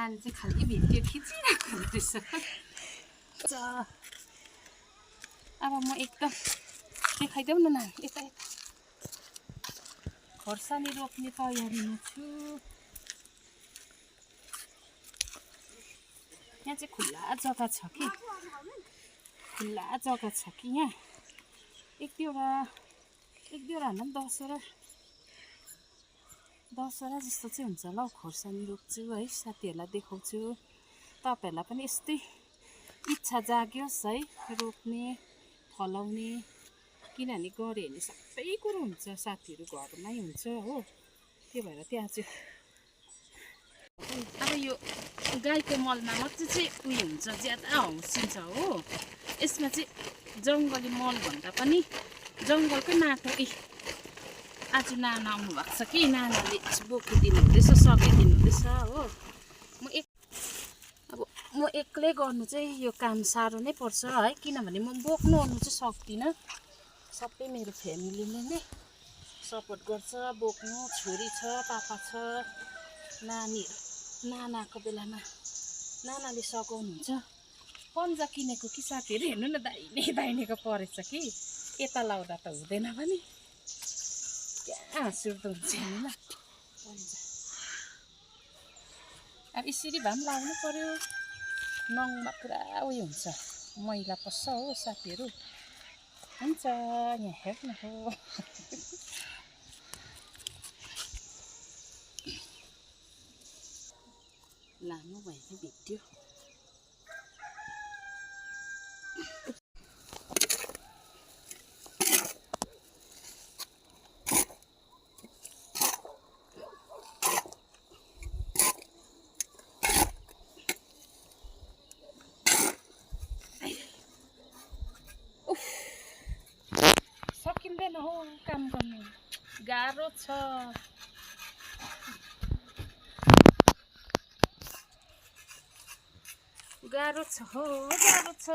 नानी चाहिँ खालि भिडियो खिचिरहेको रहेछ। अब म एकदम देखाइदेऊ न नानी, यता यता खोर्सानी रोप्ने तयारीमा छु। यहाँ चाहिँ खुल्ला जग्गा छ कि, खुल्ला जग्गा छ कि यहाँ एक दुईवटा भन्दा पनि 10वटा जस्तो चाहिँ हुन्छ होला हौ। खोर्सानी रोप्छु है, साथीहरूलाई देखाउँछु। तपाईँहरूलाई पनि यस्तै इच्छा जाग्योस् है रोप्ने फलाउने, किनभने गऱ्यो भने सबै कुरो हुन्छ, साथीहरू घरमै हुन्छ हो। त्यही भएर त्यहाँ चाहिँ अब यो गाईको मलमा मात्रै चाहिँ उयो हुन्छ, ज्यादा हौसिन्छ हो। यसमा चाहिँ जङ्गली मल भन्दा पनि जङ्गलकै माटो। आज नाना आउनु भएको छ कि, नानाले बोकिदिनु हुँदैछ, सघाइदिनु हुँदैछ हो। म एक्लै गर्नु चाहिँ यो काम साह्रो नै पर्छ है, किनभने म बोक्नु ओर्नु चाहिँ सक्दिनँ। सबै मेरो फ्यामिलीले नै सपोर्ट गर्छ बोक्नु। छोरी छ, पापा छ, नानाको बेलामा नानाले सघाउनुहुन्छ। पन्जा किनेको कि साथीहरू, हेर्नु न दाहिनेको परेछ कि, यता लाउँदा त हुँदैन पनि, क्या हाँसउठ्दो हुन्छ नि ल पन्जा। अब यसरी भए पनि लाउनु पर्यो, नङमा पुरा उयो हुन्छ, मैला पस्छ हो साथीहरू। हुन्छ यहाँ हेर्नु हो। लामो भयो नि भिडियो। सकिँदैन हो काम गर्नु, गाह्रो छ। गाह्रो छ हो, गाह्रो छ।